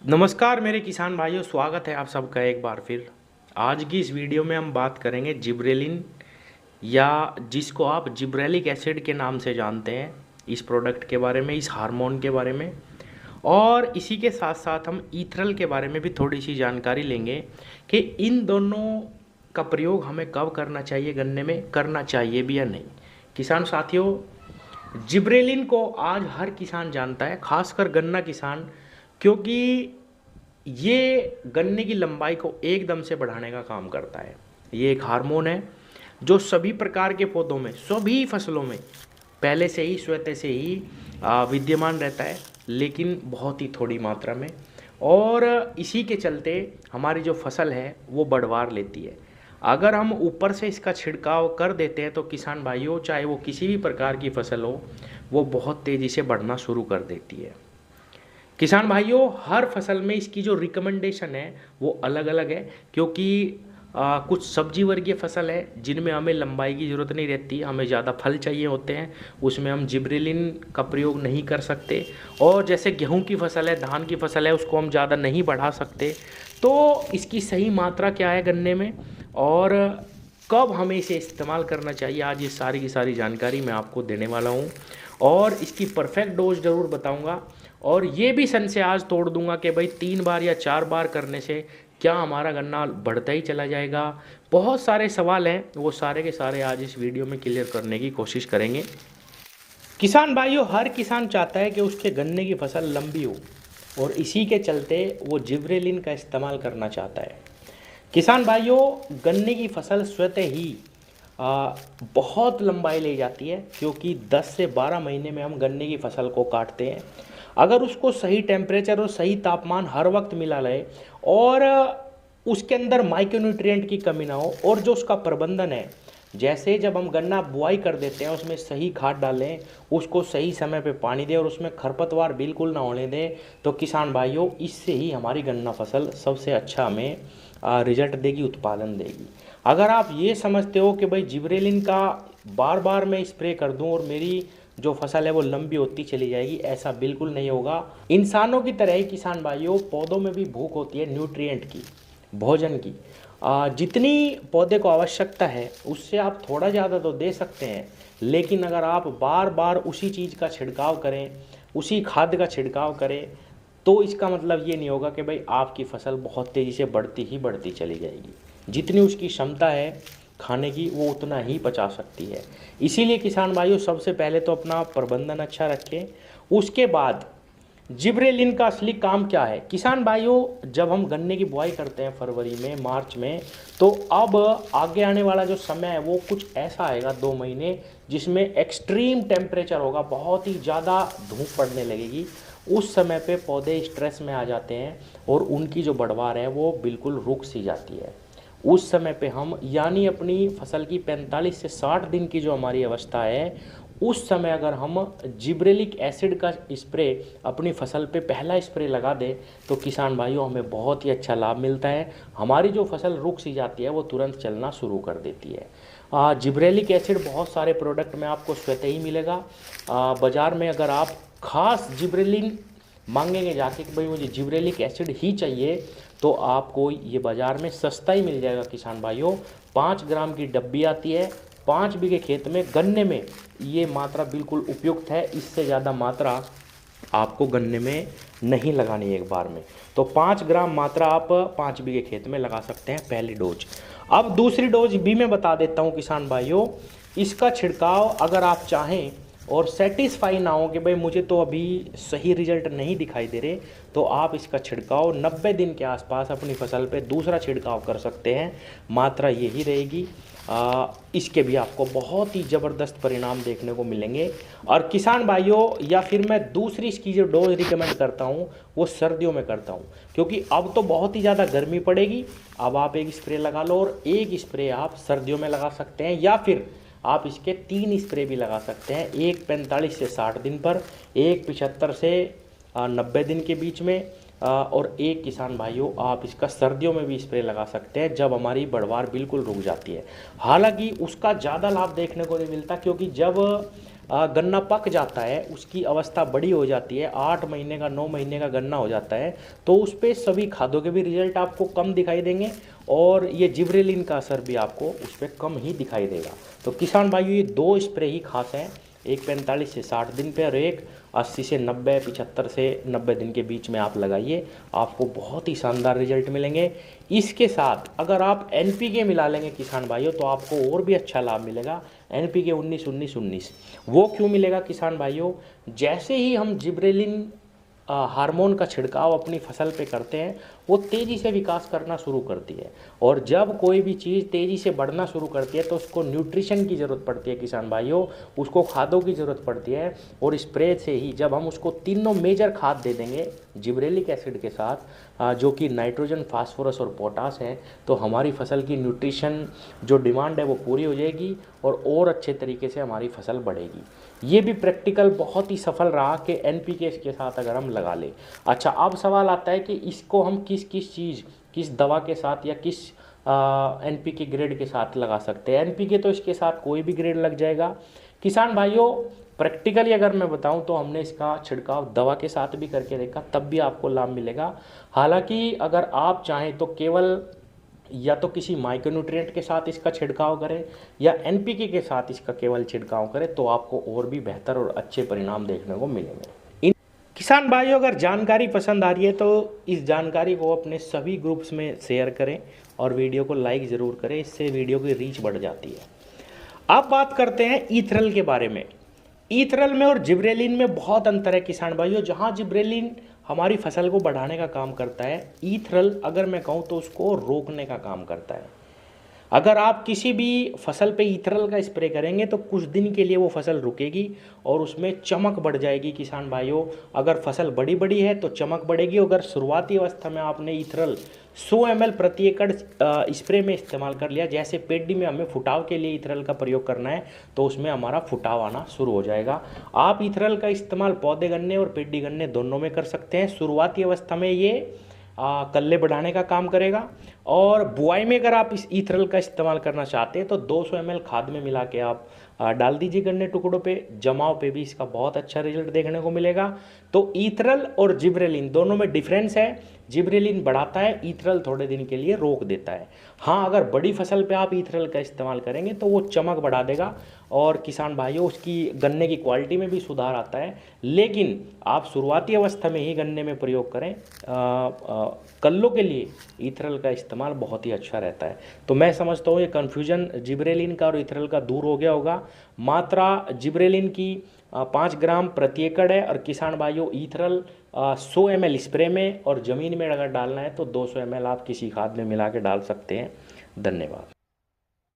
नमस्कार मेरे किसान भाइयों, स्वागत है आप सबका एक बार फिर। आज की इस वीडियो में हम बात करेंगे जिब्रेलिन या जिसको आप जिब्रेलिक एसिड के नाम से जानते हैं, इस प्रोडक्ट के बारे में, इस हार्मोन के बारे में। और इसी के साथ साथ हम ईथरल के बारे में भी थोड़ी सी जानकारी लेंगे कि इन दोनों का प्रयोग हमें कब करना चाहिए, गन्ने में करना चाहिए भी या नहीं। किसान साथियों, जिब्रेलिन को आज हर किसान जानता है, खासकर गन्ना किसान, क्योंकि ये गन्ने की लंबाई को एकदम से बढ़ाने का काम करता है। ये एक हार्मोन है जो सभी प्रकार के पौधों में, सभी फसलों में पहले से ही, स्वतः से ही विद्यमान रहता है, लेकिन बहुत ही थोड़ी मात्रा में। और इसी के चलते हमारी जो फसल है वो बढ़वार लेती है। अगर हम ऊपर से इसका छिड़काव कर देते हैं तो किसान भाइयों, चाहे वो किसी भी प्रकार की फसल हो, वो बहुत तेज़ी से बढ़ना शुरू कर देती है। किसान भाइयों, हर फसल में इसकी जो रिकमेंडेशन है वो अलग अलग है, क्योंकि कुछ सब्जी वर्गीय फसल है जिनमें हमें लंबाई की ज़रूरत नहीं रहती, हमें ज़्यादा फल चाहिए होते हैं, उसमें हम जिब्रेलिन का प्रयोग नहीं कर सकते। और जैसे गेहूं की फसल है, धान की फसल है, उसको हम ज़्यादा नहीं बढ़ा सकते। तो इसकी सही मात्रा क्या है गन्ने में और कब हमें इसे इस्तेमाल करना चाहिए, आज ये सारी की सारी जानकारी मैं आपको देने वाला हूँ। और इसकी परफेक्ट डोज ज़रूर बताऊँगा। और ये भी सन से आज तोड़ दूंगा कि भाई 3 बार या 4 बार करने से क्या हमारा गन्ना बढ़ता ही चला जाएगा। बहुत सारे सवाल हैं, वो सारे के सारे आज इस वीडियो में क्लियर करने की कोशिश करेंगे। किसान भाइयों, हर किसान चाहता है कि उसके गन्ने की फसल लंबी हो, और इसी के चलते वो जिब्रेलिन का इस्तेमाल करना चाहता है। किसान भाइयों, गन्ने की फसल स्वतः ही बहुत लंबाई ले जाती है, क्योंकि 10 से 12 महीने में हम गन्ने की फसल को काटते हैं। अगर उसको सही टेम्परेचर और सही तापमान हर वक्त मिला रहे और उसके अंदर माइक्रोन्यूट्रिएंट की कमी ना हो, और जो उसका प्रबंधन है, जैसे जब हम गन्ना बुआई कर देते हैं उसमें सही खाद डालें, उसको सही समय पे पानी दें और उसमें खरपतवार बिल्कुल ना होने दें, तो किसान भाइयों इससे ही हमारी गन्ना फसल सबसे अच्छा हमें रिजल्ट देगी, उत्पादन देगी। अगर आप ये समझते हो कि भाई जिब्रेलिन का बार बार मैं स्प्रे कर दूं और मेरी जो फसल है वो लंबी होती चली जाएगी, ऐसा बिल्कुल नहीं होगा। इंसानों की तरह ही किसान भाइयों, पौधों में भी भूख होती है न्यूट्रिएंट की, भोजन की। जितनी पौधे को आवश्यकता है उससे आप थोड़ा ज़्यादा तो दे सकते हैं, लेकिन अगर आप बार बार उसी चीज़ का छिड़काव करें, उसी खाद का छिड़काव करें, तो इसका मतलब ये नहीं होगा कि भाई आपकी फसल बहुत तेज़ी से बढ़ती ही बढ़ती चली जाएगी। जितनी उसकी क्षमता है खाने की, वो उतना ही पचा सकती है। इसीलिए किसान भाइयों, सबसे पहले तो अपना प्रबंधन अच्छा रखें। उसके बाद जिब्रेलिन का असली काम क्या है। किसान भाइयों, जब हम गन्ने की बुआई करते हैं फरवरी में, मार्च में, तो अब आगे आने वाला जो समय है वो कुछ ऐसा आएगा, 2 महीने, जिसमें एक्सट्रीम टेम्परेचर होगा, बहुत ही ज़्यादा धूप पड़ने लगेगी। उस समय पे पौधे स्ट्रेस में आ जाते हैं और उनकी जो बढ़वार है वो बिल्कुल रुक सी जाती है। उस समय पे हम, यानी अपनी फसल की 45 से 60 दिन की जो हमारी अवस्था है, उस समय अगर हम जिब्रेलिक एसिड का स्प्रे अपनी फसल पे पहला स्प्रे लगा दें, तो किसान भाइयों हमें बहुत ही अच्छा लाभ मिलता है। हमारी जो फसल रुक सी जाती है वो तुरंत चलना शुरू कर देती है। जिब्रेलिक एसिड बहुत सारे प्रोडक्ट में आपको स्वतः ही मिलेगा। बाज़ार में अगर आप खास जिब्रेलिन मांगेंगे जाके कि भाई मुझे जिब्रेलिक एसिड ही चाहिए, तो आपको ये बाज़ार में सस्ता ही मिल जाएगा। किसान भाइयों, 5 ग्राम की डब्बी आती है। 5 बीघे खेत में गन्ने में ये मात्रा बिल्कुल उपयुक्त है, इससे ज़्यादा मात्रा आपको गन्ने में नहीं लगानी है एक बार में। तो 5 ग्राम मात्रा आप 5 बीघे खेत में लगा सकते हैं, पहली डोज। अब दूसरी डोज भी मैं बता देता हूँ किसान भाइयों। इसका छिड़काव अगर आप चाहें और सेटिस्फाई ना हो कि भाई मुझे तो अभी सही रिजल्ट नहीं दिखाई दे रहे, तो आप इसका छिड़काव 90 दिन के आसपास अपनी फसल पे दूसरा छिड़काव कर सकते हैं। मात्रा यही रहेगी। इसके भी आपको बहुत ही ज़बरदस्त परिणाम देखने को मिलेंगे। और किसान भाइयों, या फिर मैं दूसरी इसकी जो डोज रिकमेंड करता हूँ वो सर्दियों में करता हूँ, क्योंकि अब तो बहुत ही ज़्यादा गर्मी पड़ेगी। अब आप एक स्प्रे लगा लो और एक स्प्रे आप सर्दियों में लगा सकते हैं, या फिर आप इसके 3 स्प्रे भी लगा सकते हैं, एक 45 से 60 दिन पर, एक 75 से 90 दिन के बीच में, और एक किसान भाइयों आप इसका सर्दियों में भी स्प्रे लगा सकते हैं, जब हमारी बढ़वार बिल्कुल रुक जाती है। हालांकि उसका ज़्यादा लाभ देखने को नहीं मिलता, क्योंकि जब गन्ना पक जाता है, उसकी अवस्था बड़ी हो जाती है, 8 महीने का 9 महीने का गन्ना हो जाता है, तो उस पर सभी खादों के भी रिजल्ट आपको कम दिखाई देंगे और ये जिब्रेलिन का असर भी आपको उस पर कम ही दिखाई देगा। तो किसान भाइयों ये 2 स्प्रे ही खास हैं, एक 45 से 60 दिन पे और एक 80 से 90, 75 से 90 दिन के बीच में आप लगाइए, आपको बहुत ही शानदार रिजल्ट मिलेंगे। इसके साथ अगर आप NPK मिला लेंगे किसान भाइयों तो आपको और भी अच्छा लाभ मिलेगा। NPK 19-19-19 वो क्यों मिलेगा किसान भाइयों, जैसे ही हम जिब्रेलिन हार्मोन का छिड़काव अपनी फसल पे करते हैं वो तेज़ी से विकास करना शुरू करती है, और जब कोई भी चीज़ तेज़ी से बढ़ना शुरू करती है तो उसको न्यूट्रिशन की ज़रूरत पड़ती है किसान भाइयों, उसको खादों की ज़रूरत पड़ती है। और स्प्रे से ही जब हम उसको तीनों मेजर खाद दे देंगे जिब्रेलिक एसिड के साथ, जो कि नाइट्रोजन, फास्फोरस और पोटास है, तो हमारी फसल की न्यूट्रिशन जो डिमांड है वो पूरी हो जाएगी और अच्छे तरीके से हमारी फसल बढ़ेगी। ये भी प्रैक्टिकल बहुत ही सफल रहा कि NPK के साथ अगर हम लगा लें। अच्छा, अब सवाल आता है कि इसको हम किस किस चीज़, किस दवा के साथ या किस NPK ग्रेड के साथ लगा सकते हैं। NPK तो इसके साथ कोई भी ग्रेड लग जाएगा किसान भाइयों। प्रैक्टिकली अगर मैं बताऊं तो हमने इसका छिड़काव दवा के साथ भी करके देखा, तब भी आपको लाभ मिलेगा। हालांकि अगर आप चाहें तो केवल या तो किसी माइक्रोन्यूट्रिएंट के साथ इसका छिड़काव करें या NPK के साथ इसका केवल छिड़काव करें तो आपको और भी बेहतर और अच्छे परिणाम देखने को मिलेंगे। किसान भाइयों अगर जानकारी पसंद आ रही है तो इस जानकारी को अपने सभी ग्रुप्स में शेयर करें और वीडियो को लाइक ज़रूर करें, इससे वीडियो की रीच बढ़ जाती है। अब बात करते हैं ईथरल के बारे में। ईथरल में और जिब्रेलिन में बहुत अंतर है किसान भाइयों। जहाँ जिब्रेलिन हमारी फसल को बढ़ाने का काम करता है, ईथरल अगर मैं कहूँ तो उसको रोकने का काम करता है। अगर आप किसी भी फसल पे ईथरल का स्प्रे करेंगे तो कुछ दिन के लिए वो फसल रुकेगी और उसमें चमक बढ़ जाएगी किसान भाइयों। अगर फसल बड़ी बड़ी है तो चमक बढ़ेगी। अगर शुरुआती अवस्था में आपने ईथरल 100 ml प्रति एकड़ स्प्रे में इस्तेमाल कर लिया, जैसे पेडी में हमें फुटाव के लिए ईथरल का प्रयोग करना है तो उसमें हमारा फुटाव आना शुरू हो जाएगा। आप ईथरल का इस्तेमाल पौधे गन्ने और पेडी गन्ने दोनों में कर सकते हैं। शुरुआती अवस्था में ये कल्ले बढ़ाने का काम करेगा, और बुआई में अगर आप इस ईथरल का इस्तेमाल करना चाहते हैं तो 200 ml खाद में मिला के आप डाल दीजिए गन्ने टुकड़ों पे। जमाव पे भी इसका बहुत अच्छा रिजल्ट देखने को मिलेगा। तो ईथरल और जिब्रेलिन दोनों में डिफरेंस है। जिब्रेलिन बढ़ाता है, ईथरल थोड़े दिन के लिए रोक देता है। हाँ, अगर बड़ी फसल पे आप ईथरल का इस्तेमाल करेंगे तो वो चमक बढ़ा देगा और किसान भाइयों उसकी गन्ने की क्वालिटी में भी सुधार आता है। लेकिन आप शुरुआती अवस्था में ही गन्ने में प्रयोग करें। कल्लों के लिए ईथरल का इस्तेमाल बहुत ही अच्छा रहता है। तो मैं समझता हूँ ये कन्फ्यूजन जिब्रेलिन का और ईथरल का दूर हो गया होगा। मात्रा जिब्रेलिन की 5 ग्राम प्रति एकड़ है और किसान भाइयों ईथरल 100 ml स्प्रे में, और ज़मीन में अगर डालना है तो 200 ml आप किसी खाद में मिला के डाल सकते हैं। धन्यवाद।